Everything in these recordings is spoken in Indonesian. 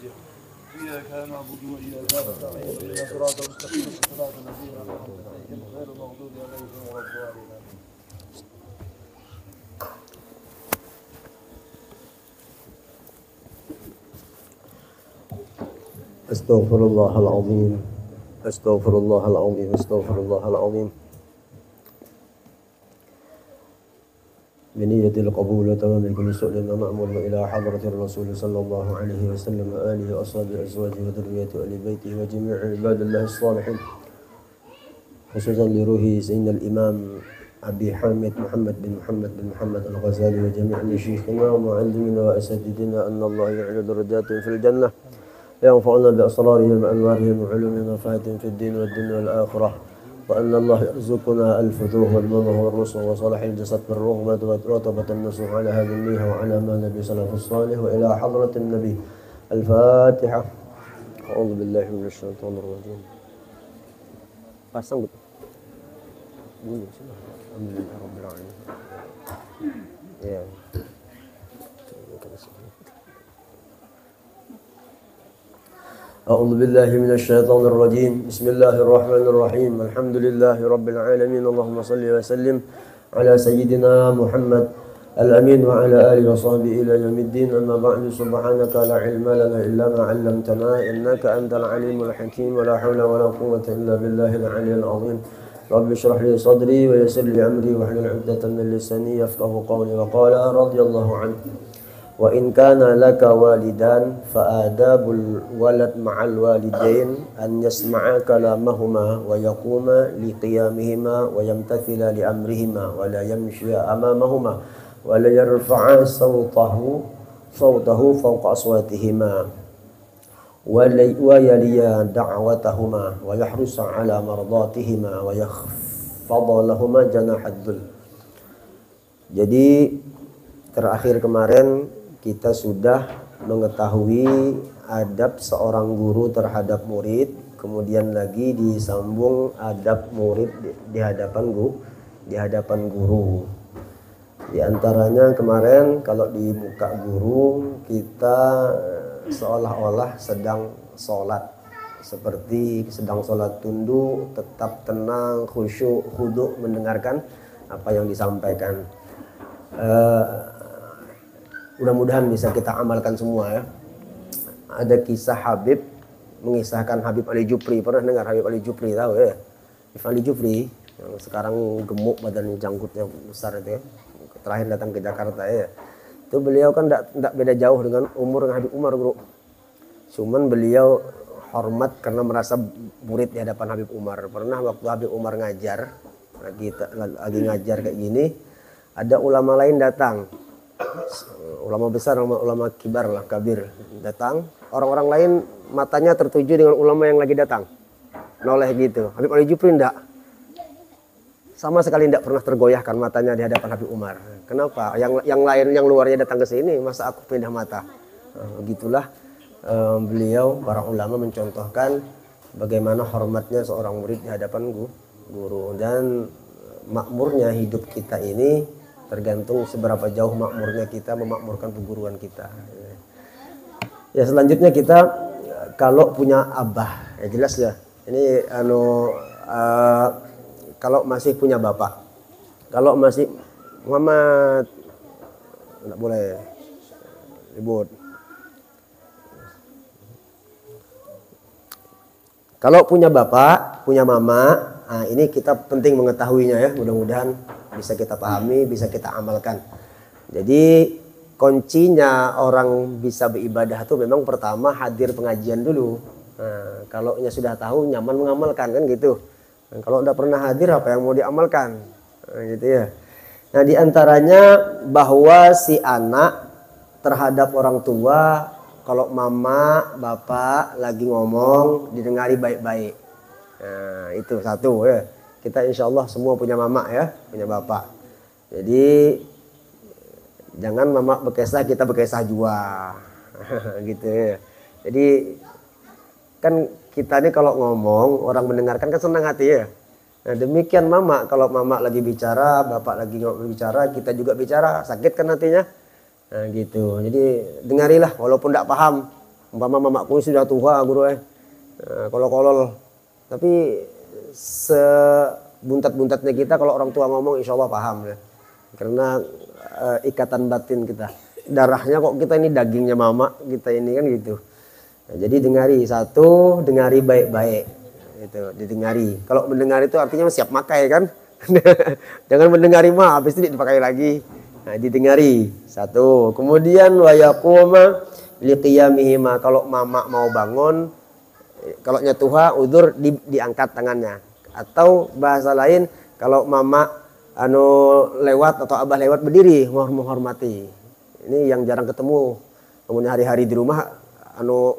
إياك نعبد وإياك نستعين اهدنا الصراط المستقيم صراط الذين أنعمت عليهم غير المغضوب عليهم ولا الضالين. أستغفر الله العظيم أستغفر الله العظيم أستغفر الله العظيم بنية القبول وتمام كل سؤال مأمول إلى حضرة الرسول صلى الله عليه وسلم وآله وأصحابه أزواجه وذريته وآل بيته وجميع عباد الله الصالحين، خصوصا لروحه سيدنا الإمام أبي حامد محمد بن محمد الغزالي وجميع مشايخنا ومعلمينا وأساتذتنا أن الله يعلى درجاتهم في الجنة، ينفعنا بأسرارهم وأنوارهم وعلومهم وفاتهم في الدين والدنيا والآخرة، وأن الله يرزقنا الفتوح والمنه والرسل وصالح الجسد بالرغبة ورطبة النصوح على هذه النية وعلى ما النبي سلف الصالح وإلى حضرة النبي. الفاتحة. أعوذ بالله من الشيطان الرجيم. Pasang gitu. Alhamdulillah Rabbil Alamin. Ya. أعوذ بالله من الشيطان الرجيم. بسم الله الرحمن الرحيم. الحمد لله رب العالمين. اللهم صل وسلم على سيدنا محمد الأمين وعلى آله وصحبه إلى يوم الدين. أما بعد، سبحانك لا علم لنا إلا ما علمتنا إنك أنت العليم الحكيم ولا حول ولا قوة إلا بالله العلي العظيم. رب اشرح لي صدري ويسر لي أمري واحلل عقدة من لساني يفقهوا قولي. وقال رضي الله عنه: وإن كان لك والدان فآداب الولد مع الوالدين أن يسمع كلامهما ويقوم لقيامهما ويمتثل لأمرهما ولا يمشي أمامهما ولا يرفع صوته فوق أصواتهما ويلي دعوتهما ويحرص على مرضاتهما ويخفض لهما جناح الذل. Jadi terakhir kemarin kita sudah mengetahui adab seorang guru terhadap murid, kemudian lagi disambung adab murid di hadapan guru. Di antaranya kemarin kalau di muka guru kita seolah-olah sedang sholat, seperti sedang sholat tunduk, tetap tenang, khusyuk, khudu' mendengarkan apa yang disampaikan. Mudah-mudahan bisa kita amalkan semua ya. Ada kisah Habib mengisahkan Habib Ali Jufri. Pernah dengar Habib Ali Jufri, tahu ya? Habib Ali Jufri yang sekarang gemuk, badannya janggutnya besar itu ya. Terakhir datang ke Jakarta ya. Itu beliau kan tidak beda jauh dengan umur Habib Umar, bro. Cuman beliau hormat karena merasa murid di hadapan Habib Umar. Pernah waktu Habib Umar ngajar, lagi ngajar kayak gini, ada ulama lain datang. Ulama besar, ulama kibar lah, kabir datang. Orang-orang lain matanya tertuju dengan ulama yang lagi datang, noleh gitu. Habib Ali Jufri enggak, sama sekali enggak pernah tergoyahkan matanya di hadapan Habib Umar. Kenapa? Yang lain, yang luarnya datang ke sini, masa aku pindah mata? Begitulah beliau, para ulama mencontohkan bagaimana hormatnya seorang murid di hadapan guru. Dan makmurnya hidup kita ini tergantung seberapa jauh makmurnya kita memakmurkan perguruan kita. Ya, selanjutnya kita kalau punya abah, ya jelas ya. Ini kalau masih punya bapak. Kalau masih Muhammad enggak boleh ribut. Kalau punya bapak, punya mama, nah ini kita penting mengetahuinya ya. Mudah-mudahan bisa kita pahami, bisa kita amalkan. Jadi kuncinya orang bisa beribadah itu memang pertama hadir pengajian dulu. Nah, kalau sudah tahu nyaman mengamalkan kan gitu. Dan kalau udah pernah hadir apa yang mau diamalkan? Nah, gitu ya. Nah, di antaranya bahwa si anak terhadap orang tua, kalau mama, bapak lagi ngomong didengari baik-baik. Nah, itu satu ya. Kita insya Allah semua punya mama ya, punya bapak. Jadi jangan mama berkesah, kita berkesah juga. Gitu ya. Jadi kan kita ini kalau ngomong, orang mendengarkan kan senang hati ya. Nah demikian mama, kalau mama lagi bicara, bapak lagi bicara, kita juga bicara, sakit kan hatinya. Nah gitu, jadi dengarilah walaupun tidak paham. Umpama mamaku sudah tua guru kolol-kolol. Tapi sebuntat-buntatnya kita kalau orang tua ngomong insya Allah paham ya. Karena ikatan batin kita. Darahnya kok kita ini dagingnya mama kita ini kan gitu. Nah, jadi dengari satu, dengari baik-baik. Itu didengari. Kalau mendengar itu artinya siap makai kan. Jangan mendengari mah habis itu dipakai lagi. Nah, didengari satu. Kemudian wa yaquma liqiyamihima, kalau mama mau bangun, kalau nyatuha udzur diangkat tangannya. Atau bahasa lain kalau mama lewat atau abah lewat berdiri menghormati. Ini yang jarang ketemu. Kemudian hari-hari di rumah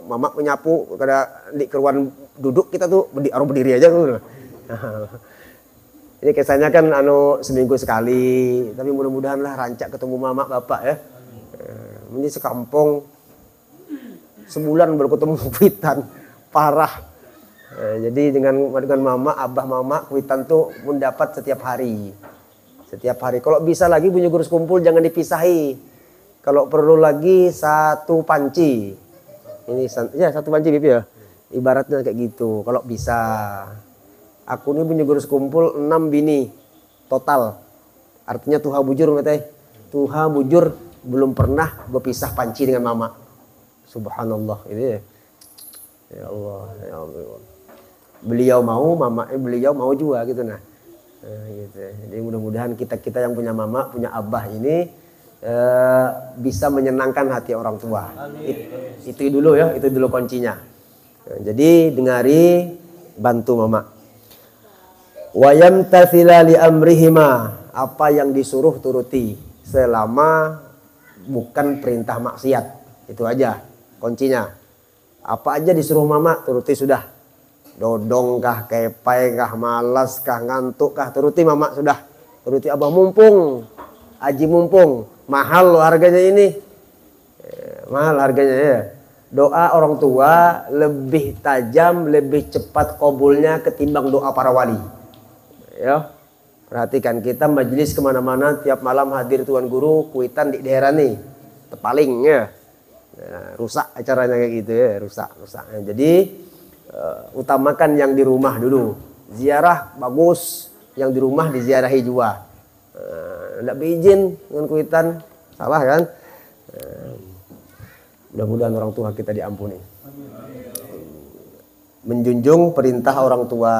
mama menyapu kada di keruan duduk kita tuh berdiri aja tuh. Ini kesannya kan seminggu sekali, tapi mudah-mudahan lah rancak ketemu mama bapak ya. Ini sekampung sebulan baru ketemu kuitan, parah. Jadi dengan mama, abah mama, kuitan tuh mendapat setiap hari. Setiap hari. Kalau bisa lagi punya guru kumpul jangan dipisahi. Kalau perlu lagi satu panci. Ini ya satu panci Bibi ya. Ibaratnya kayak gitu. Kalau bisa. Aku ini punya guru kumpul 6 bini total. Artinya tuha bujur ngeteh. Tuha bujur belum pernah berpisah panci dengan mama. Subhanallah ini ya. Ya Allah, ya Allah. Beliau mau, beliau mau juga gitu nah. Gitu. Jadi mudah-mudahan kita yang punya mama, punya abah ini bisa menyenangkan hati orang tua. Itu dulu ya, itu dulu kuncinya. Jadi dengari, bantu mama. Wa yamtathila li amrihima, apa yang disuruh turuti selama bukan perintah maksiat. Itu aja kuncinya. Apa aja disuruh mama turuti sudah. Dodong kah, kepai kah, malas kah, ngantuk kah, turuti mama sudah. Turuti abah mumpung, aji mumpung, mahal loh harganya ini. Mahal harganya ya. Doa orang tua lebih tajam, lebih cepat kabulnya ketimbang doa para wali. Ya, perhatikan kita majelis kemana-mana tiap malam hadir tuan guru kuitan di daerah nih tepaling ya. Rusak acaranya kayak gitu ya, rusak. Nah, jadi utamakan yang di rumah dulu. Ziarah bagus, yang di rumah diziarahi juga. Tidak berizin dengan kuitan, salah kan? Mudah-mudahan orang tua kita diampuni. Menjunjung perintah orang tua.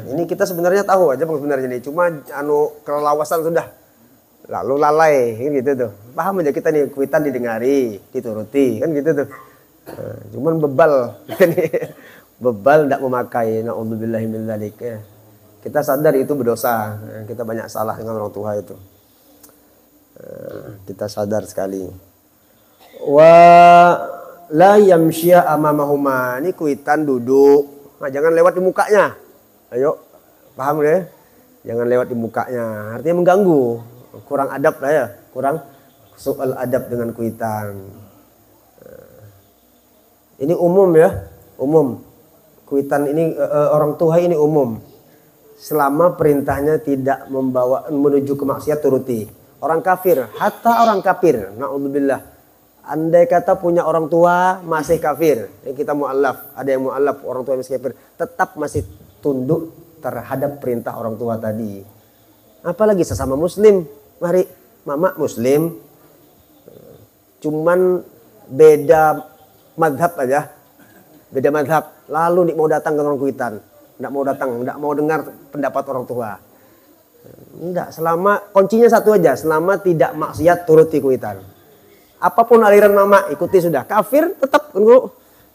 Ini kita sebenarnya tahu aja sebenarnya nih, cuma kelelawasan sudah. Lalu lalai kan gitu tuh. Paham aja kita nih kuitan didengari, dituruti kan gitu tuh. Cuman bebal. Bebal tidak memakai. Na'udzubillahi min dzalik. Kita sadar itu berdosa. Kita banyak salah dengan orang tua itu. Kita sadar sekali. Wa la yamsya amamahuma, ini kuitan duduk. Nah, jangan lewat di mukanya. Ayo, paham ya? Jangan lewat di mukanya. Artinya mengganggu. Kurang adab lah ya. Kurang soal adab dengan kuitan. Ini umum ya. Umum. Kuitan ini orang tua ini umum. Selama perintahnya tidak membawa menuju ke maksiat turuti. Orang kafir, hatta orang kafir. Na'udzubillah. Andai kata punya orang tua masih kafir, kita mu'allaf, ada yang mu'allaf orang tua masih kafir, tetap masih tunduk terhadap perintah orang tua tadi. Apalagi sesama muslim, mari mama muslim, cuman beda madhab aja, beda madhab. Lalu mau datang ke orang kuitan, tidak mau dengar pendapat orang tua. Enggak, selama kuncinya satu aja, selama tidak maksiat turuti kuitan. Apapun aliran mama ikuti sudah. Kafir tetap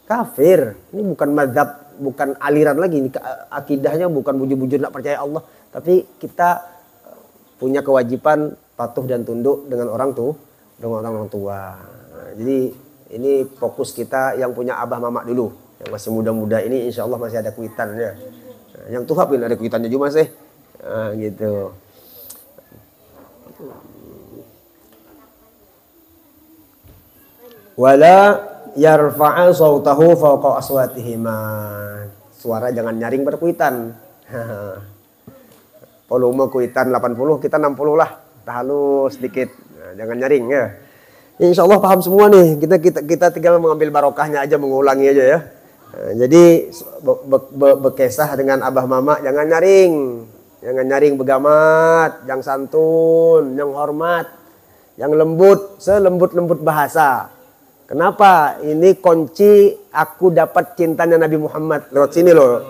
kafir. Ini bukan mazhab, bukan aliran lagi. Ini akidahnya bukan bujur-bujur tidak percaya Allah. Tapi kita punya kewajiban patuh dan tunduk dengan orang tua. Nah, jadi ini fokus kita yang punya abah mama dulu. Yang masih muda-muda ini insya Allah masih ada kuitan ya. Nah, yang tua pun ada kuitannya juga sih. Nah, gitu. Wala yarfa'a sautahu fawqa aswatihima. Suara jangan nyaring berkuitan. Volume kuitan 80, kita 60 lah. Halus sedikit. Nah, jangan nyaring ya. Insya Allah paham semua nih. Kita tinggal mengambil barokahnya aja, mengulangi aja ya. Nah, jadi berkesah dengan abah mama jangan nyaring begamat, yang santun, yang hormat, yang lembut, selembut-lembut bahasa. Kenapa? Ini kunci aku dapat cintanya Nabi Muhammad lewat sini loh.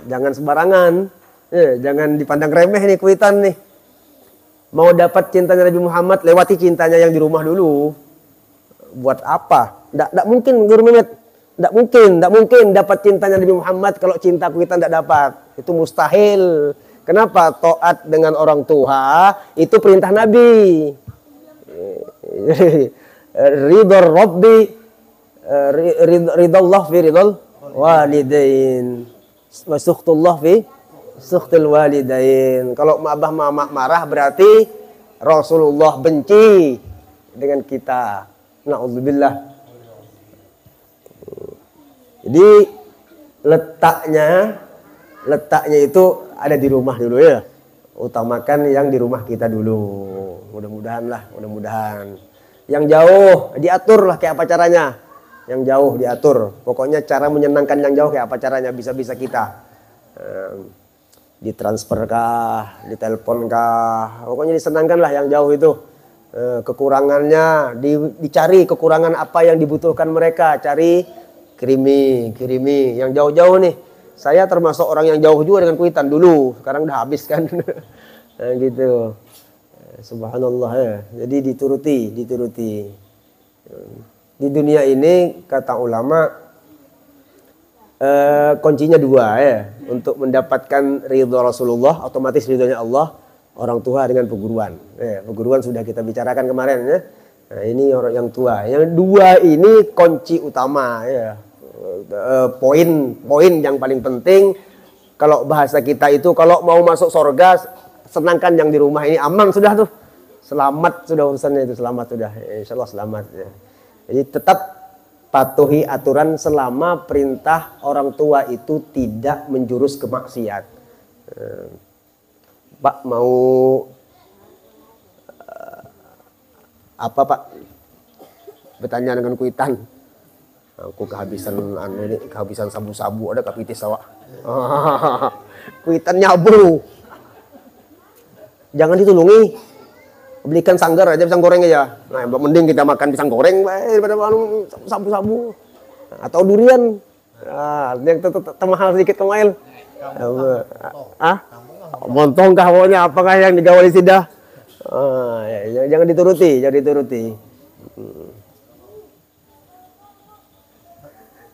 Jangan sembarangan, jangan dipandang remeh nih kuitan nih. Mau dapat cintanya Nabi Muhammad, lewati cintanya yang di rumah dulu. Buat apa? Nggak mungkin Guru Mehmet. Nggak mungkin dapat cintanya Nabi Muhammad kalau cintaku kita nggak dapat. Itu mustahil. Kenapa? Taat dengan orang tua itu perintah Nabi. Ridho Rabbi, ridho Allah fi ridho walidain, wa sukhtullah fi sukhtil walidain. Kalau abah mama marah berarti Rasulullah benci dengan kita. Na'udzubillah. Jadi letaknya itu ada di rumah dulu ya. Utamakan yang di rumah kita dulu. Mudah-mudahan. Yang jauh diatur lah kayak apa caranya. Yang jauh diatur. Pokoknya cara menyenangkan yang jauh kayak apa caranya bisa-bisa kita. Ditransfer kah, ditelepon kah, pokoknya disenangkan lah yang jauh itu. Kekurangannya dicari kekurangan apa yang dibutuhkan mereka, cari kirimi yang jauh-jauh nih. Saya termasuk orang yang jauh juga dengan kuitan dulu, sekarang udah habis kan. Nah, gitu. Subhanallah ya. Jadi dituruti. Di dunia ini kata ulama kuncinya dua ya. Untuk mendapatkan ridho Rasulullah, otomatis ridhonya Allah, orang tua dengan peguruan. Peguruan sudah kita bicarakan kemarin ya. Nah, ini orang yang tua. Yang dua ini kunci utama ya. Poin yang paling penting kalau bahasa kita itu, kalau mau masuk surga senangkan yang di rumah ini, aman sudah tuh. Selamat sudah urusannya itu, selamat sudah. Insyaallah selamat ya. Jadi tetap patuhi aturan selama perintah orang tua itu tidak menjurus ke maksiat. Pak mau apa Pak? Bertanya dengan kuitan. Aku kehabisan sabu-sabu, ada kapitis awak. Kuitan nyabu. Jangan ditulungi. Belikan sanggar aja, pisang goreng aja. Nah, mending kita makan pisang goreng daripada sabu-sabu atau durian. Yang termahal sedikit kemail. Montong kah pokoknya, apakah yang digawali sidah? Jangan dituruti.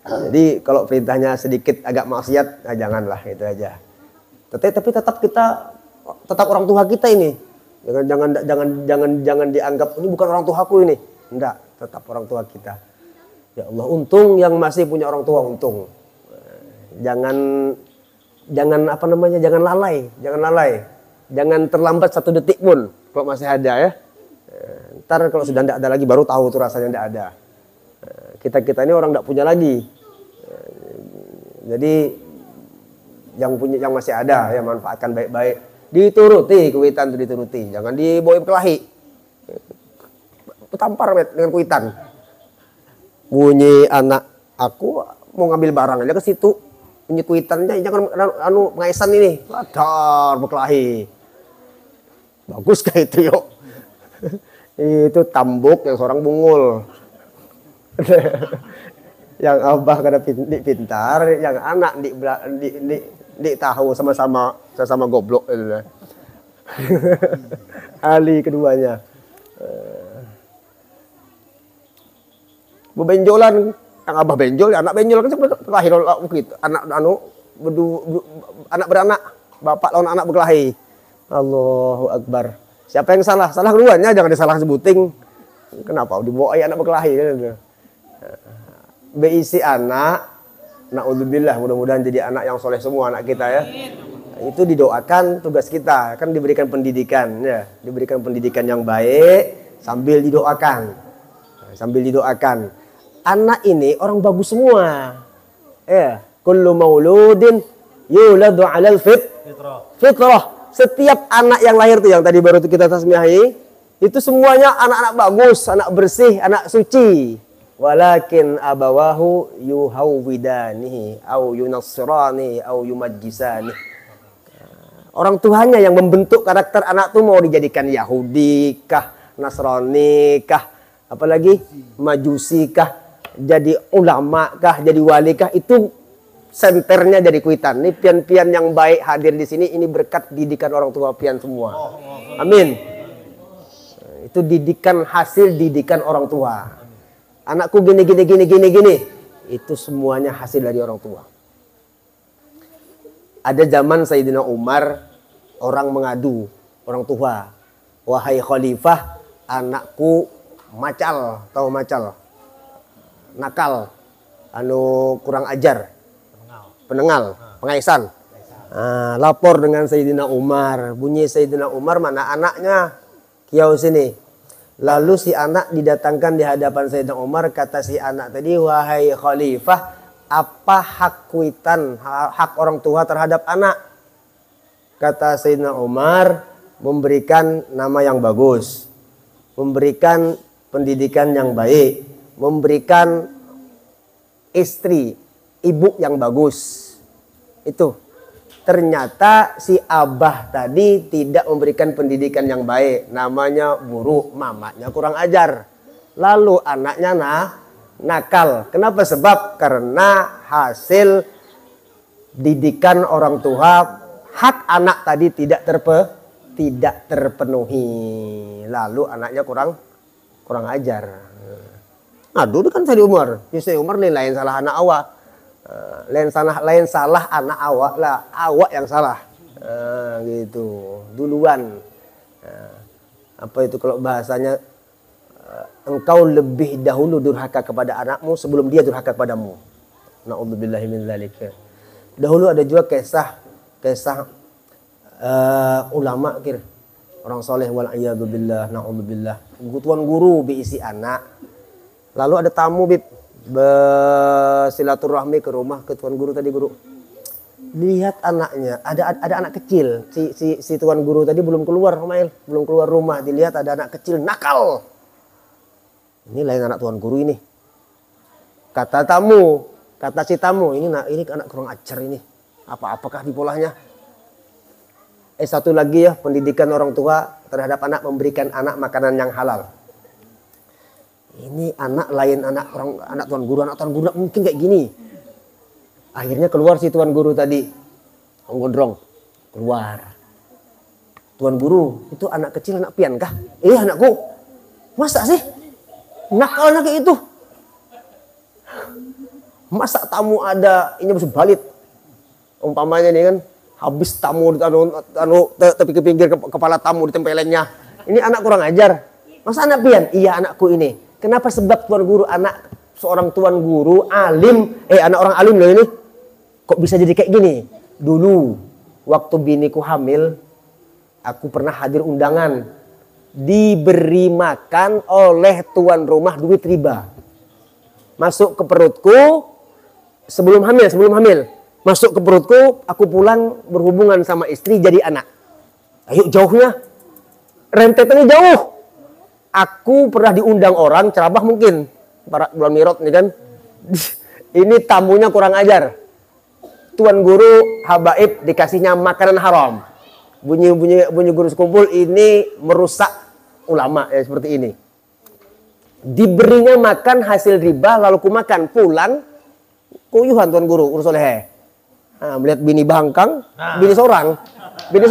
Jadi kalau perintahnya sedikit agak maksiat, janganlah, itu aja. Tapi tetap kita orang tua kita ini. Jangan dianggap ini bukan orang tuaku ini. Enggak, tetap orang tua kita. Ya Allah, untung yang masih punya orang tua, untung. Jangan lalai. Jangan terlambat satu detik pun kalau masih ada ya. Ntar kalau sudah tidak ada lagi baru tahu tuh rasanya tidak ada. Kita ini orang tidak punya lagi. Jadi yang masih ada ya manfaatkan baik-baik. Dituruti kuitan itu dituruti, jangan dibawa kelahi. Tampar dengan kuitan. Bunyi anak aku mau ngambil barang aja ke situ. Bunyi kuitannya jangan pengaisan ini. Ladar berkelahi. Bagus kayak itu yuk. Itu tambuk yang seorang bungul. Yang abah kada pintar, yang anak di tahu sama goblok. Ali keduanya. Bebenjolan, yang abah benjol, anak benjol kan berkelahi gitu. Anak beranak, bapak lawan anak berkelahi. Allahu Akbar. Siapa yang salah? Salah keduanya, jangan disalah sebuting. Kenapa dibawa anak berkelahi kan? Beisi anak, na'udzubillah, mudah-mudahan jadi anak yang soleh semua anak kita ya. Itu didoakan, tugas kita kan diberikan pendidikan ya, diberikan pendidikan yang baik sambil didoakan. Anak ini orang bagus semua. Ya, kullu mauludin yuladu 'alal fitrah. Setiap anak yang lahir tuh yang tadi baru kita tasmihi Itu semuanya anak-anak bagus, anak bersih, anak suci. Walakin abawahu yuhawwidanihi au yunassirani au yumajjisani. Orang tuanya yang membentuk karakter anak tuh mau dijadikan Yahudi kah, Nasrani kah, apalagi Majusi kah, jadi ulama kah, jadi wali kah, itu senternya dari Kuitang. Ini pian-pian yang baik hadir di sini, ini berkat didikan orang tua pian semua. Amin. Itu didikan, hasil didikan orang tua. Anakku gini. Itu semuanya hasil dari orang tua. Ada zaman Sayyidina Umar, orang mengadu, orang tua. Wahai khalifah, anakku macal, tahu macal? Nakal, kurang ajar. Penengal, pengaisan. Lapor dengan Sayyidina Umar. Bunyi Sayyidina Umar, mana anaknya? Kiau sini. Lalu si anak didatangkan di hadapan Sayyidina Umar. Kata si anak tadi, wahai khalifah, apa hak Kuitan, hak orang tua terhadap anak? Kata Sayyidina Umar, memberikan nama yang bagus, memberikan pendidikan yang baik, memberikan istri, ibu yang bagus. Itu. Ternyata si abah tadi tidak memberikan pendidikan yang baik. Namanya buruk, mamanya kurang ajar. Lalu anaknya nakal. Kenapa? Sebab karena hasil didikan orang tua, hak anak tadi tidak terpenuhi. Lalu anaknya kurang ajar. Nah dulu kan Sayyidina Umar. Sayyidina Umar lain salah anak awak. Lain salah anak awak lah, awak yang salah. Gitu duluan. Apa itu kalau bahasanya, engkau lebih dahulu durhaka kepada anakmu sebelum dia durhaka kepadamu. Na'udzubillahi min dzalik. Dahulu ada juga kisah ulama orang soleh wal a'yadu billah, na'udzubillah. Tuan guru berisi anak. Lalu ada tamu bersilaturahmi ke rumah ke tuan guru tadi. Guru lihat anaknya, ada anak kecil, si tuan guru tadi belum keluar rumah, dilihat ada anak kecil nakal. Ini lain anak tuan guru ini. Kata si tamu, ini anak kurang ajar ini. Apakah di polanya? Satu lagi ya, pendidikan orang tua terhadap anak, memberikan anak makanan yang halal. Ini anak lain anak tuan guru mungkin kayak gini. Akhirnya keluar si tuan guru tadi, gondrong keluar. Tuan guru, itu anak kecil, anak pian kah? Anakku. Masa sih nakalnya kayak itu? Masa tamu ada ini harus balit? Umpamanya nih kan, habis tamu tapi ke pinggir kepala tamu ditempelennya. Ini anak kurang ajar. Masa anak pian? Iya anakku ini. Kenapa? Sebab tuan guru, anak seorang tuan guru alim, anak orang alim loh ini. Kok bisa jadi kayak gini? Dulu waktu biniku hamil, aku pernah hadir undangan, diberi makan oleh tuan rumah duit riba. Masuk ke perutku sebelum hamil. Masuk ke perutku, aku pulang berhubungan sama istri jadi anak. Ayo jauhnya, rentetannya jauh. Aku pernah diundang orang ceramah mungkin para bulan Mirot nih kan. Ini tamunya kurang ajar. Tuan guru habaib dikasihnya makanan haram. Bunyi guru sekumpul ini merusak ulama ya seperti ini. Diberinya makan hasil riba lalu ku makan, pulang kuyuhan tuan guru urus oleh. Melihat bini bangkang, bini seorang. Bini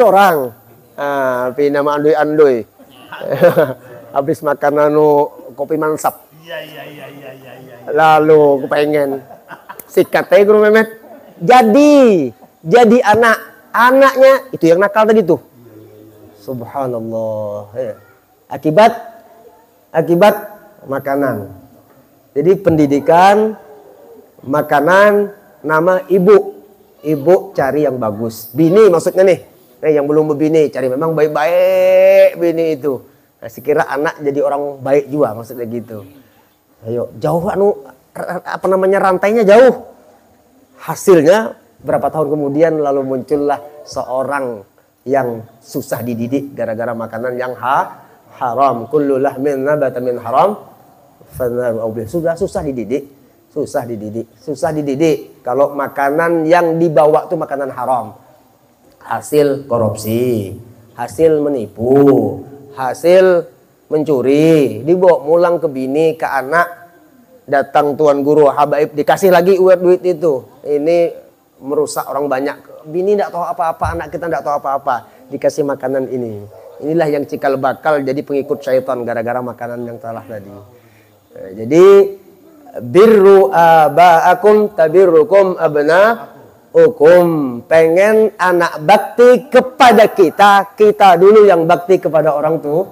nama andoi. Habis makan kopi mansap. Iya. Lalu aku pengen sikat aja guru Mehmet. Jadi anaknya itu yang nakal tadi tuh. Subhanallah. Akibat makanan. Jadi pendidikan, makanan, nama ibu cari yang bagus. Bini maksudnya nih. Yang belum berbini cari memang baik-baik bini itu. Nah, sekira anak jadi orang baik juga maksudnya gitu. Ayo jauh rantainya jauh. Hasilnya berapa tahun kemudian lalu muncullah seorang yang susah dididik gara-gara makanan yang haram. Kullu lahmin nabata min haram fannaru aulih. Sudah susah dididik. Susah dididik. Kalau makanan yang dibawa tuh makanan haram. Hasil korupsi, hasil menipu, hasil mencuri, dibawa mulang ke bini, ke anak, datang tuan guru habaib dikasih lagi duit itu. Ini merusak orang banyak. Bini tidak tahu apa-apa, anak kita tidak tahu apa-apa, dikasih makanan ini. Inilah yang cikal bakal jadi pengikut syaitan gara-gara makanan yang salah tadi. Nah, jadi birru aba'akum tabirrukum abna'ukum. Pengen anak bakti kepada kita dulu yang bakti kepada orang tua.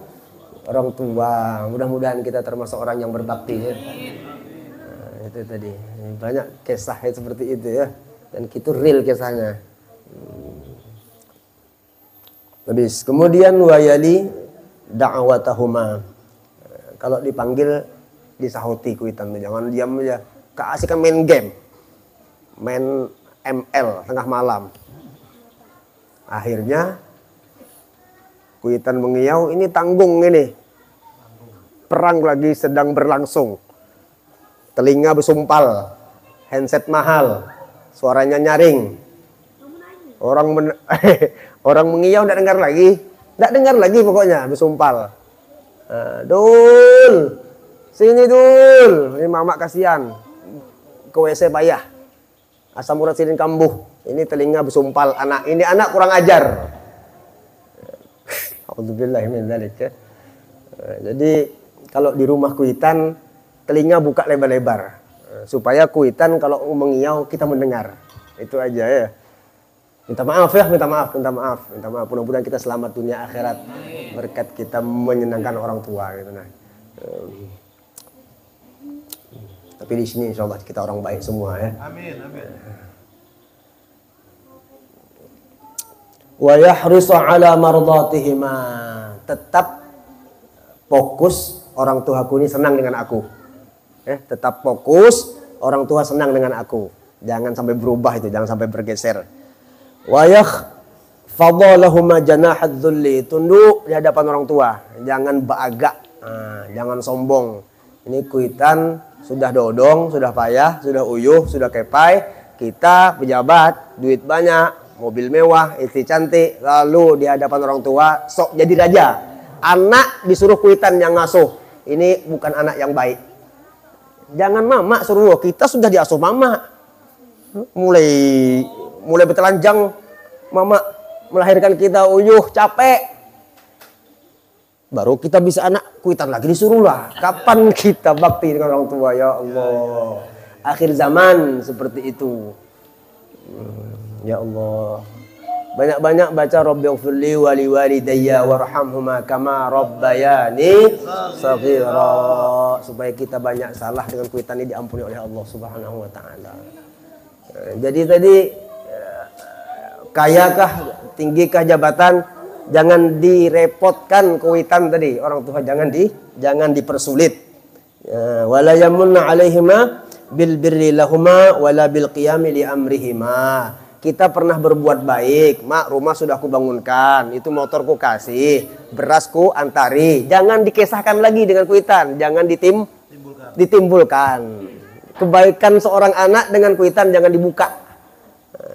Mudah-mudahan kita termasuk orang yang berbakti ya. Nah, itu tadi. Banyak kisah seperti itu ya. Dan itu real kisahnya. Habis. Kemudian wayali da'watahuma. Kalau dipanggil disahuti kuitan, jangan diam aja. Keasikan main game, main ML tengah malam. Akhirnya kuitan mengiau, ini tanggung ini. Perang lagi sedang berlangsung. Telinga bersumpal, handset mahal, suaranya nyaring. Orang mengiau tidak dengar lagi pokoknya bersumpal. Dul, sini Dul, ini mamak kasihan, ke WC payah, asam urat silin kambuh. Ini telinga bersumpal, ini anak kurang ajar. Alhamdulillah min dzalik ya. Jadi kalau di rumah kuitan telinga buka lebar-lebar supaya kuitan kalau mengiau kita mendengar. Itu aja ya. Minta maaf. Mudah-mudahan kita selamat dunia akhirat berkat kita menyenangkan orang tua gitu nah. Tapi di sini insyaallah kita orang baik semua ya. Amin. Wa yahrisu ala mardatihima. Tetap fokus orang tuaku ini senang dengan aku. Tetap fokus orang tua senang dengan aku. Jangan sampai berubah itu, jangan sampai bergeser. Wa yakhfadalahuma janahadz dzulli. Tunduk di hadapan orang tua, jangan baagak, jangan sombong. Ini kuitan sudah dodong, sudah payah, sudah uyuh, sudah kepai. Kita pejabat, duit banyak, mobil mewah, istri cantik, lalu di hadapan orang tua sok jadi raja. Anak disuruh kuitan yang ngasuh. Ini bukan anak yang baik. Jangan mama suruh, kita sudah diasuh mama. Mulai bertelanjang, mama melahirkan kita uyuh, capek. Baru kita bisa anak kuitan lagi disuruh lah. Kapan kita bakti dengan orang tua ya Allah? Akhir zaman seperti itu. Ya Allah. Banyak-banyak baca Rabbighfirli wa liwalidayya warhamhuma kama rabbayani shaghira, supaya kita banyak salah dengan kuitan ini diampuni oleh Allah Subhanahu wa taala. Jadi tadi kayakah, tinggikah jabatan, jangan direpotkan kuitan tadi orang tua, jangan dipersulit. Wala yamunna alaihima bil birri lahuma wala bil qiyami li amrihima. Kita pernah berbuat baik, mak rumah sudah aku bangunkan, itu motorku kasih, berasku antari. Jangan dikisahkan lagi dengan kuitan, jangan ditimbulkan. Kebaikan seorang anak dengan kuitan jangan dibuka.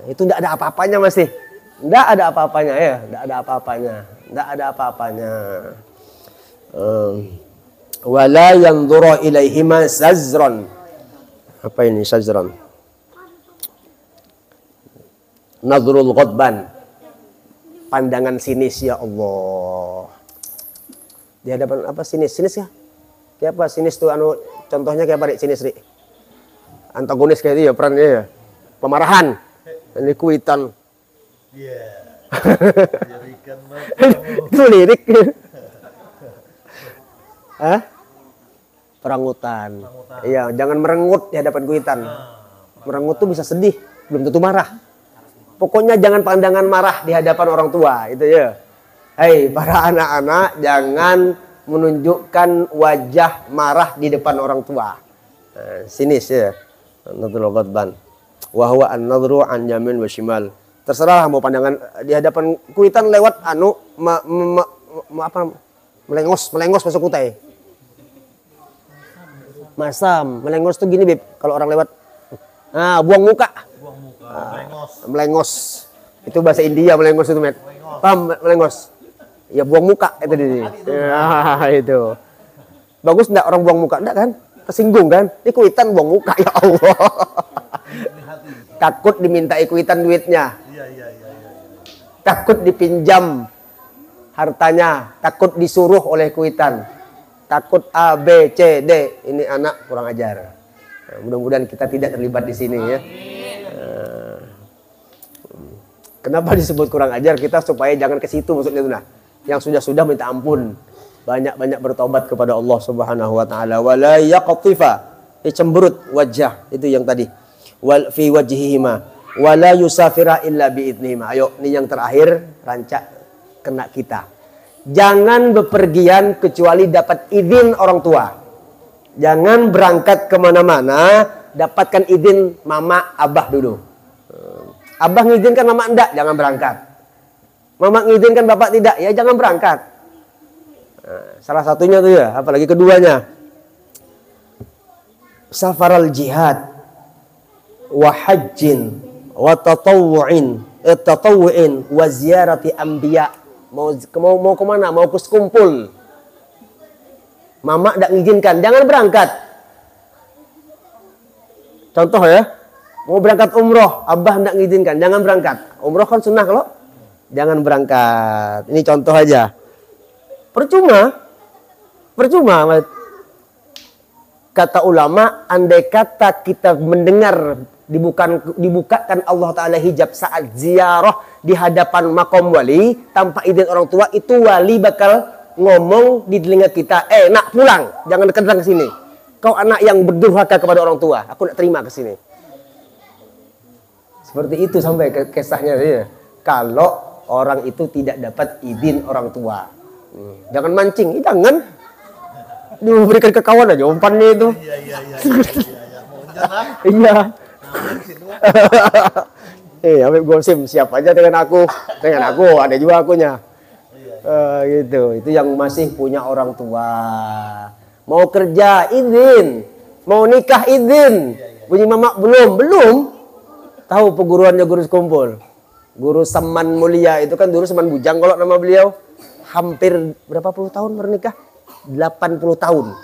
Itu tidak ada apa-apanya masih. Tidak ada apa-apanya ya, tidak ada apa-apanya. Wala yanzuru ilaihima sazran. Apa ini sazran? Nadrul ghadban, pandangan sinis ya Allah. Di hadapan apa sinis ya? Kayak apa sinis tuh contohnya kayak apa nih sinis ri? Antagonis kayak itu ya perannya ya. Pemarahan. Ini kuitan. Iya. Lirikan banget. Itu lirik. Perangutan. Iya, jangan merengut di hadapan kuitan. Merengut tuh bisa sedih, belum tentu marah. Pokoknya jangan pandangan marah di hadapan orang tua, itu ya. Hei, para anak-anak, jangan menunjukkan wajah marah di depan orang tua. Sinis ya. Nadrul ghadban. Wa huwa an-nadru an yamin wa shimal. Terserah mau pandangan di hadapan kuitan lewat melengos masuk kutai. Masam, melengos tuh gini, Bib. Kalau orang lewat, nah, buang muka. Melengos. Itu bahasa India melengos itu, Met. Paham melengos? Ya buang muka itu dia. Ya, itu. Bagus enggak orang buang muka? Enggak kan? Kesinggung kan? Ini kuitan buang muka, ya Allah. Takut diminta kuitan duitnya. Takut dipinjam hartanya, takut disuruh oleh kuitan. Takut A, B, C, D. Ini anak kurang ajar. Nah, mudah-mudahan kita tidak terlibat di sini ya. Kenapa disebut kurang ajar? Kita supaya jangan ke situ maksudnya itu. Nah, yang sudah-sudah minta ampun. Banyak-banyak bertobat kepada Allah Subhanahu wa taala. Wala yaqtifa. Cemberut wajah. Itu yang tadi. Wal fi wajhihima. Wala yusafira illa biidnihima. Ayo, ini yang terakhir rancak kena kita. Jangan bepergian kecuali dapat izin orang tua. Jangan berangkat kemana-mana, dapatkan izin mama, abah dulu. Abah ngizinkan mama enggak, jangan berangkat. Mama ngizinkan bapak tidak, ya jangan berangkat. Salah satunya tuh ya, apalagi keduanya. Safaral jihad, wa hajjin, wa tatawu'in, wa ziyarati anbiya. Mau kemana? Mau ke sekumpul. Mama tidak mengizinkan, jangan berangkat. Contoh ya, mau berangkat umroh, abah tidak mengizinkan, jangan berangkat. Umroh kan sunnah kalau, jangan berangkat. Ini contoh aja. Percuma. Kata ulama, andai kata kita mendengar dibukakan Allah Ta'ala hijab saat ziarah di hadapan makom wali tanpa izin orang tua, itu wali bakal ngomong di telinga kita, nak pulang, jangan datang ke sini. Kau anak yang berdurhaka kepada orang tua, aku tidak terima ke sini. Seperti itu sampai ke kisahnya ya. Kalau orang itu tidak dapat izin orang tua, jangan mancing, jangan diberikan ke kawan aja umpannya itu. Iya. Habib Gosim siap aja dengan aku ada juga akunya. Gitu. Itu yang masih punya orang tua. Mau kerja izin, mau nikah izin. Punya mama belum. Tahu peguruannya guru sekumpul. Guru Saman Mulia itu kan dulu Saman Bujang kalau nama beliau. Hampir berapa puluh tahun bernikah? 80 tahun.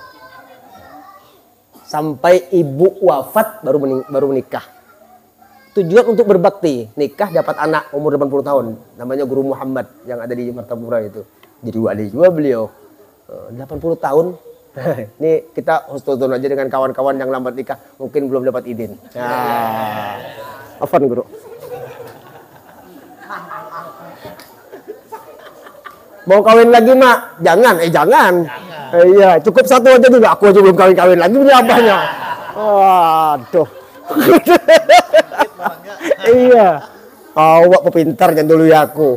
Sampai ibu wafat baru menikah. Tujuan untuk berbakti. Nikah dapat anak umur 80 tahun. Namanya Guru Muhammad yang ada di Martapura itu. Jadi wali juga beliau. 80 tahun. Ini kita husnuzon aja dengan kawan-kawan yang lambat nikah. Mungkin belum dapat izin. Afan Guru. Mau kawin lagi mak? Jangan. Iya, cukup satu aja dulu. Aku aja belum kawin lagi punya abahnya. Waduh. Iya. Awak pintar jangan dulu ya aku.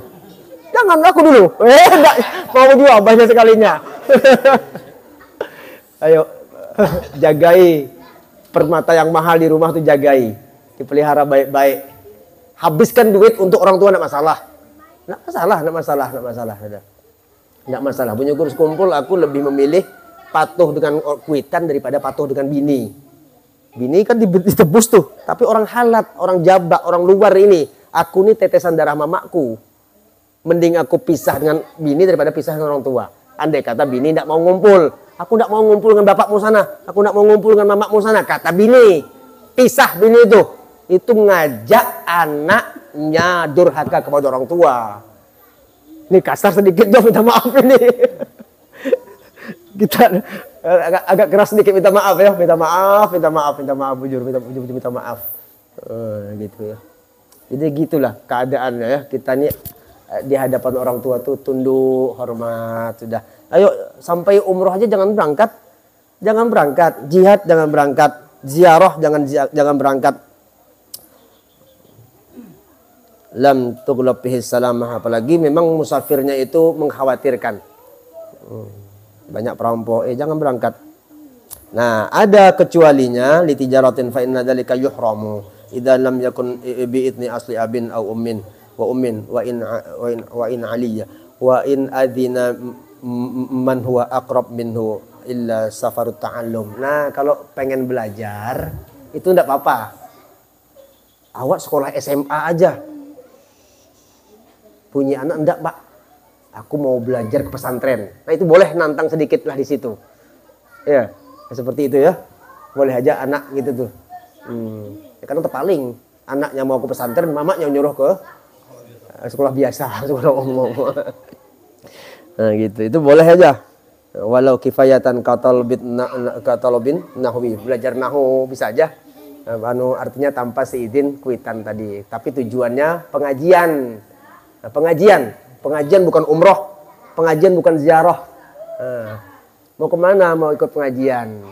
Jangan aku dulu. Enggak mau juga abahnya sekalinya. Ayo jagai permata yang mahal di rumah tuh, jagai. Dipelihara baik-baik. Habiskan duit untuk orang tua enggak masalah. Enggak masalah. Punya guru sekumpul aku lebih memilih patuh dengan kuitan daripada patuh dengan bini. Bini kan ditebus tuh, tapi orang halat, orang jabak, orang luar ini. Aku ini tetesan darah mamaku. Mending aku pisah dengan bini daripada pisah dengan orang tua. Andai kata bini tidak mau ngumpul, aku tidak mau ngumpul dengan bapakmu sana, aku tidak mau ngumpul dengan mamakmu sana. Kata bini, pisah bini itu ngajak anaknya durhaka kepada orang tua. Ini kasar sedikit dong, minta maaf ini. Kita agak keras sedikit, minta maaf ya, minta maaf, bujur, minta maaf. Gitu ya. Jadi gitulah keadaannya ya. Kita nih di hadapan orang tua tuh tunduk, hormat, sudah. Ayo sampai umroh aja jangan berangkat. Jihad jangan berangkat, ziarah jangan berangkat. Lam tughlab bihi salamah, apalagi memang musafirnya itu mengkhawatirkan. Banyak perampok, jangan berangkat. Nah, ada kecualinya li tijaratin fa inna dzalika yuhramu idza lam yakun bi idni asli abin au ummin wa in aliyya wa in adina man huwa aqrab minhu illa safarut ta'allum. Nah, kalau pengen belajar itu enggak apa-apa. Awak sekolah SMA aja. Punya anak enggak, Pak? Aku mau belajar ke pesantren. Nah, itu boleh nantang sedikit lah di situ. Ya, seperti itu ya. Boleh aja anak gitu tuh. Ya, karena terpaling anaknya mau ke pesantren, mamanya nyuruh ke sekolah biasa, sekolah umum. Nah, gitu. Itu boleh aja. Walau kifayatan katalobin nahwi, belajar nahu bisa aja. Artinya tanpa seizin kuitan tadi. Tapi tujuannya pengajian. Nah, pengajian bukan umroh, pengajian bukan ziarah. Mau kemana? Mau ikut pengajian.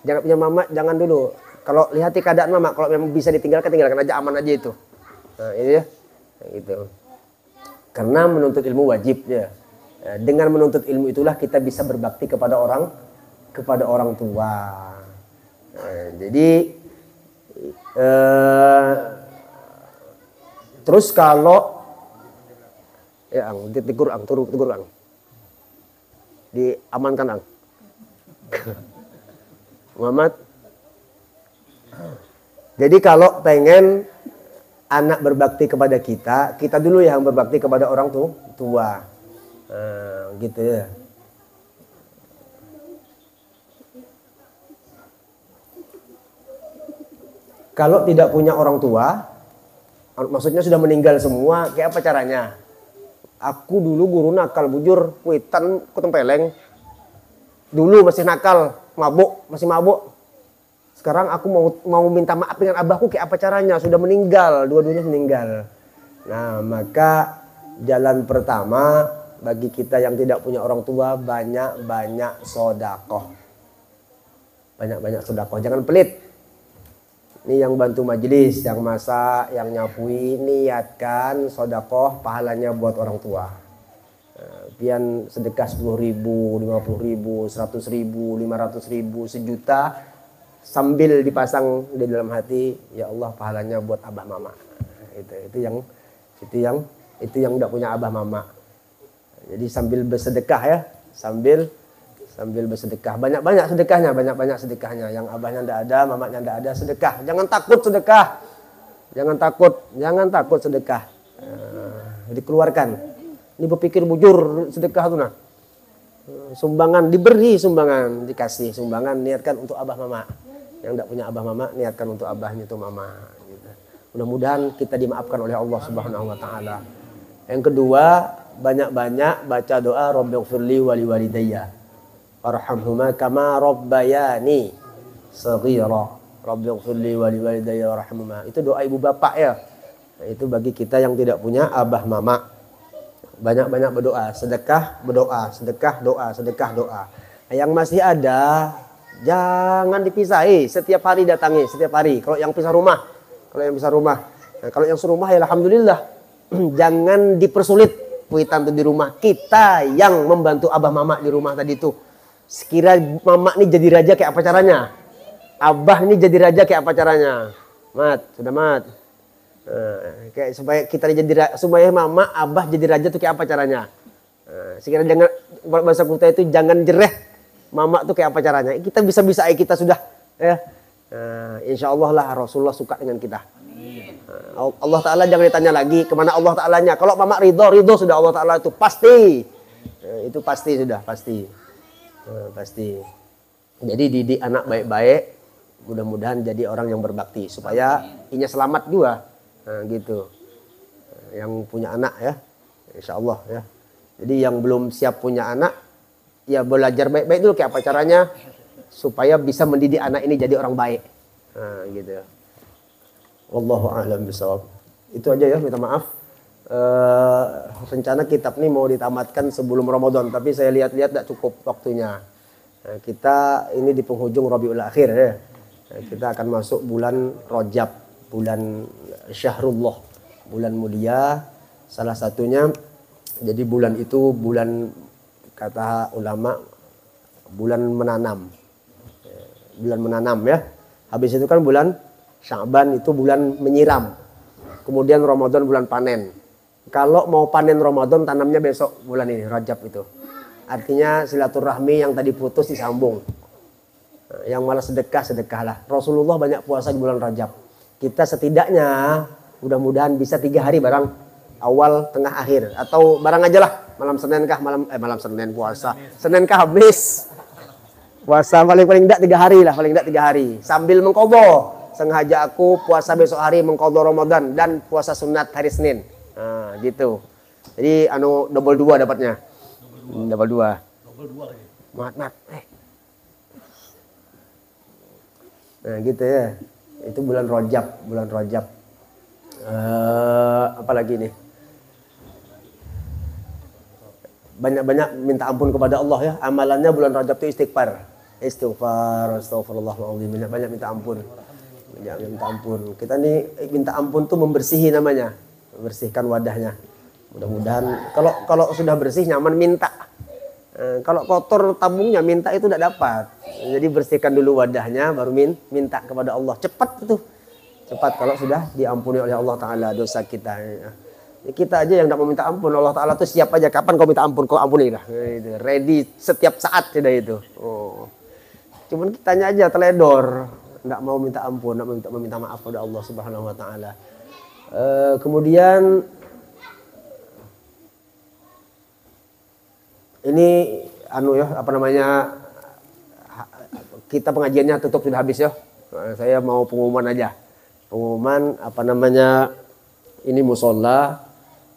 Jangan punya mama, jangan dulu. Kalau lihat keadaan mama, kalau memang bisa ditinggalkan, tinggalkan aja, aman aja itu. Nah, ini ya, gitu. Karena menuntut ilmu wajib ya. Dengan menuntut ilmu itulah kita bisa berbakti kepada orang tua. Jadi terus kalau ya tegur ang, diamankan ang. Muhammad. Jadi kalau pengen anak berbakti kepada kita, kita dulu yang berbakti kepada orang tua. Gitu ya. Kalau tidak punya orang tua, maksudnya sudah meninggal semua, kayak apa caranya? Aku dulu guru nakal, bujur, kuitan, kutempeleng. Dulu masih nakal, masih mabuk. Sekarang aku mau minta maaf dengan abahku, kayak apa caranya? Sudah meninggal, dua-duanya meninggal. Nah, maka jalan pertama bagi kita yang tidak punya orang tua, banyak-banyak sedekah. Banyak-banyak sedekah, jangan pelit. Ini yang bantu majelis, yang masak, yang nyapui, niatkan sedekah pahalanya buat orang tua. Pian sedekah 10.000, 50.000, 100.000, 500.000, 1 juta, sambil dipasang di dalam hati, ya Allah pahalanya buat abah mama. Itu yang enggak punya abah mama. Jadi sambil bersedekah ya, sambil bersedekah, banyak sedekahnya. Yang abahnya enggak ada, mamanya enggak ada, sedekah. Jangan takut sedekah. Jangan takut sedekah. Dikeluarkan. Ini berpikir bujur sedekah tuh nah. Sumbangan, diberi sumbangan, dikasih sumbangan, niatkan untuk abah mama. Yang enggak punya abah mama, niatkan untuk abahnya itu mama gitu. Mudah-mudahan kita dimaafkan oleh Allah Subhanahu wa taala. Yang kedua, banyak-banyak baca doa Rabbighfirli wa liwalidayya warhamhuma kama rabbayani shaghira. Rabbighfirli wa liwalidayya warhamhuma. Itu doa ibu bapak ya. Itu bagi kita yang tidak punya abah mama. Banyak-banyak berdoa, sedekah berdoa, sedekah doa, sedekah doa. Yang masih ada jangan dipisahi, setiap hari datangi, setiap hari. Kalau yang pisah rumah, nah, kalau yang serumah ya alhamdulillah. Jangan dipersulit kuitan di rumah. Kita yang membantu abah mama di rumah tadi itu. Sekira mama ini jadi raja kayak apa caranya? Abah ini jadi raja kayak apa caranya? Sudah mat. Kayak supaya kita jadi, supaya mama abah jadi raja tuh kayak apa caranya? Sekira jangan, bahasa kita itu jangan jereh mama tuh kayak apa caranya? Kita bisa kita sudah ya. Insya Allah lah Rasulullah suka dengan kita. Allah Ta'ala jangan ditanya lagi kemana Allah Ta'alanya. Kalau mama ridho sudah Allah Ta'ala itu pasti. Itu pasti sudah pasti. Pasti. Jadi didik anak baik-baik, mudah-mudahan jadi orang yang berbakti supaya inya selamat juga. Nah, gitu. Yang punya anak ya, insya Allah ya. Jadi yang belum siap punya anak, ya belajar baik-baik dulu kayak apa caranya supaya bisa mendidik anak ini jadi orang baik. Nah, gitu. Wallahu a'lam bishawab. Itu aja ya, minta maaf. Rencana kitab ini mau ditamatkan sebelum Ramadan, tapi saya lihat-lihat tidak cukup waktunya. Nah, kita ini di penghujung Rabiul Akhir ya. Nah, kita akan masuk bulan Rajab, bulan Syahrullah, bulan mulia. Salah satunya, jadi bulan itu bulan kata ulama bulan menanam. Bulan menanam ya. Habis itu kan bulan Sya'ban itu bulan menyiram. Kemudian Ramadan bulan panen. Kalau mau panen Ramadan tanamnya besok bulan ini Rajab itu. Artinya silaturahmi yang tadi putus disambung. Yang malah sedekah, sedekahlah. Rasulullah banyak puasa di bulan Rajab. Kita setidaknya mudah-mudahan bisa 3 hari barang awal, tengah, akhir. Atau barang aja lah. Malam Senin kah, malam Senin puasa. Senin kah habis. Puasa paling enggak 3 hari lah, paling enggak 3 hari. Sambil mengkobo. Sengaja aku puasa besok hari mengkodo Ramadan dan puasa sunat hari Senin. Nah, gitu. Jadi double 2 dapatnya. Double 2. Double 2 lagi. Mat. Nah, gitu ya. Itu bulan Rajab. Apa lagi nih? Banyak-banyak minta ampun kepada Allah ya. Amalannya bulan Rajab itu istighfar. Astagfirullahaladzim. Banyak minta ampun. Minta ampun. Kita nih minta ampun tuh membersihi namanya. Membersihkan wadahnya. Mudah-mudahan kalau sudah bersih nyaman minta. Kalau kotor tabungnya minta itu tidak dapat. Jadi bersihkan dulu wadahnya baru minta kepada Allah. Cepat itu. Cepat kalau sudah diampuni oleh Allah Ta'ala dosa kita. Kita aja yang tidak mau minta ampun. Allah Ta'ala tuh siap aja. Kapan kau minta ampun, kau ampuni lah. Ready setiap saat sudah itu. Cuman kitanya aja teledor. Tidak mau minta ampun, tidak mau meminta maaf kepada Allah Subhanahu Wa Ta'ala. Kemudian ini kita pengajiannya tutup sudah habis ya. Saya mau pengumuman aja. Pengumuman ini musola.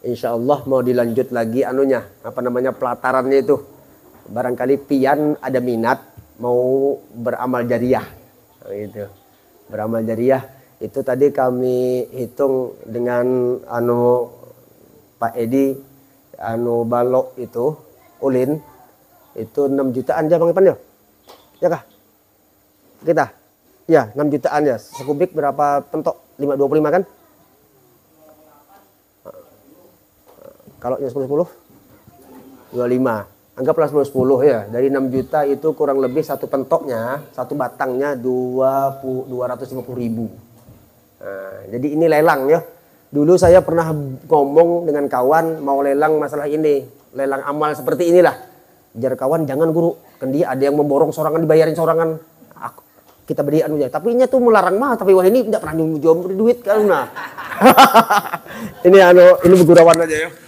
Insya Allah mau dilanjut lagi pelatarannya itu. Barangkali pian ada minat mau beramal jariah. Gitu. Beramal jariah itu tadi kami hitung dengan Pak Edi balok itu ulin itu 6 jutaan aja Bang Ipan ya? Ya kah? Kita? Ya 6 jutaan ya. Sekubik berapa pentok? 525 kan? Kalau 10-10? 25. Anggaplah 10-10 ya. Dari 6 juta itu kurang lebih satu pentoknya, satu batangnya 250.000. Nah, jadi ini lelang ya. Dulu saya pernah ngomong dengan kawan mau lelang masalah ini. Lelang amal seperti inilah. Jar kawan jangan guru. Kan dia ada yang memborong sorangan dibayarin sorangan. Kita beri anunya. Tapi ini tuh melarang mah. Tapi wah ini tidak pernah jual duit kan. Nah. ini begurawan aja ya.